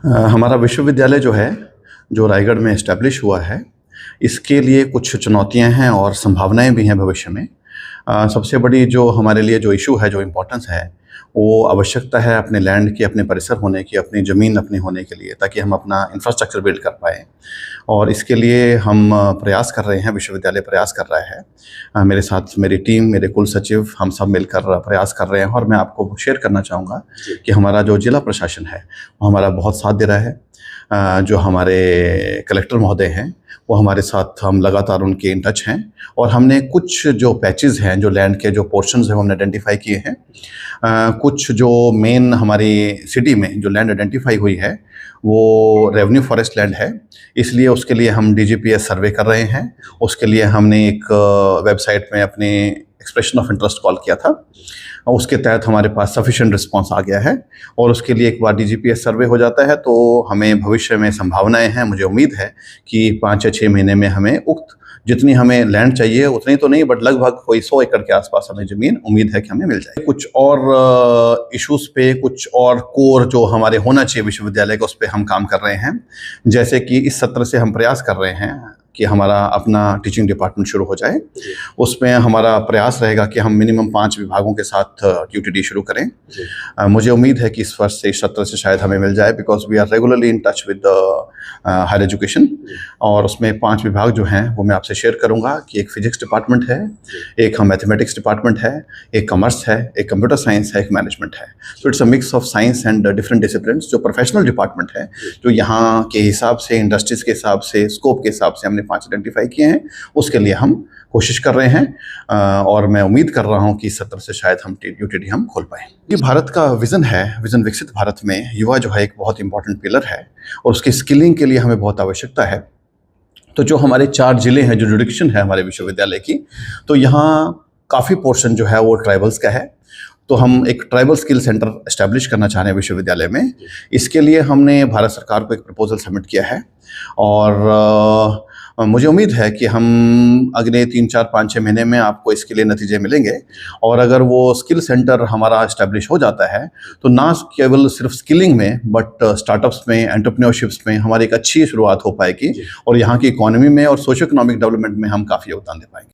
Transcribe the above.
हमारा विश्वविद्यालय जो है, जो रायगढ़ में एस्टैब्लिश हुआ है, इसके लिए कुछ चुनौतियाँ हैं और संभावनाएँ भी हैं भविष्य में। सबसे बड़ी जो हमारे लिए जो इश्यू है, जो इम्पोर्टेंस है, वो आवश्यकता है अपने लैंड की, अपने परिसर होने की, अपनी ज़मीन अपनी होने के लिए, ताकि हम अपना इंफ्रास्ट्रक्चर बिल्ड कर पाएँ। और इसके लिए हम प्रयास कर रहे हैं, विश्वविद्यालय प्रयास कर रहा है। मेरे साथ मेरी टीम, मेरे कुल सचिव, हम सब मिलकर प्रयास कर रहे हैं। और मैं आपको शेयर करना चाहूँगा कि हमारा जो जिला प्रशासन है, वो हमारा बहुत साथ दे रहा है। जो हमारे कलेक्टर महोदय हैं, वो हमारे साथ, हम लगातार उनके इन टच हैं। और हमने कुछ जो पैचेज़ हैं, जो लैंड के जो पोर्शंस हैं, वो हमने आइडेंटिफाई किए हैं। कुछ जो मेन हमारी सिटी में जो लैंड आइडेंटिफाई हुई है, वो रेवेन्यू फॉरेस्ट लैंड है। इसलिए उसके लिए हम डीजीपीएस सर्वे कर रहे हैं। उसके लिए हमने एक वेबसाइट में अपने एक्सप्रेशन ऑफ इंटरेस्ट कॉल किया था। उसके तहत हमारे पास सफिशिएंट रिस्पांस आ गया है। और उसके लिए एक बार डीजीपीएस सर्वे हो जाता है तो हमें भविष्य में संभावनाएं हैं। मुझे उम्मीद है कि 5 या 6 महीने में हमें उक्त जितनी हमें लैंड चाहिए, उतनी तो नहीं, बट लगभग कोई 100 एकड़ के आसपास हमें ज़मीन उम्मीद है कि हमें मिल जाए। कुछ और इश्यूज़ पे, कुछ और कोर जो हमारे होना चाहिए विश्वविद्यालय का, उस पे हम काम कर रहे हैं। जैसे कि इस सत्र से हम प्रयास कर रहे हैं कि हमारा अपना टीचिंग डिपार्टमेंट शुरू हो जाए। उसमें हमारा प्रयास रहेगा कि हम मिनिमम 5 विभागों के साथ यूटीडी शुरू करें। मुझे उम्मीद है कि इस वर्ष से, इस सत्र से शायद हमें मिल जाए, because we are regularly in touch with higher education. और उसमें 5 विभाग जो हैं वो मैं आपसे शेयर करूंगा कि एक फिजिक्स डिपार्टमेंट है, एक मैथमेटिक्स डिपार्टमेंट है, एक कॉमर्स है, एक कंप्यूटर साइंस है, एक मैनेजमेंट है। तो it's a mix of science and different disciplines. जो प्रोफेशनल डिपार्टमेंट है, जो यहाँ के हिसाब से, इंडस्ट्रीज के हिसाब से, स्कोप के हिसाब से हमने 5 आइडेंटिफाई किए हैं, उसके लिए हम कोशिश कर रहे हैं। और मैं उम्मीद कर रहा हूं कि इस सत्र से शायद हम यूटीडी हम खोल पाएँ। ये भारत का विज़न है, विज़न विकसित भारत में युवा जो है एक बहुत इंपॉर्टेंट पिलर है और उसकी स्किलिंग के लिए हमें बहुत आवश्यकता है। तो जो हमारे 4 जिले हैं, जो जुरिडिक्शन है हमारे विश्वविद्यालय की, तो यहाँ काफ़ी पोर्शन जो है वो ट्राइबल्स का है। तो हम एक ट्राइबल स्किल सेंटर एस्टैब्लिश करना चाह रहे हैं विश्वविद्यालय में। इसके लिए हमने भारत सरकार को एक प्रपोजल सबमिट किया है। और मुझे उम्मीद है कि हम अगले 3, 4, 5, 6 महीने में आपको इसके लिए नतीजे मिलेंगे। और अगर वो स्किल सेंटर हमारा एस्टैब्लिश हो जाता है, तो ना केवल सिर्फ स्किलिंग में, बट स्टार्टअप्स में, एंटरप्रेन्योरशिप्स में हमारी एक अच्छी शुरुआत हो पाएगी। और यहाँ की इकोनॉमी में और सोशो इकोनॉमिक डेवलपमेंट में हम काफ़ी योगदान दे पाएंगे।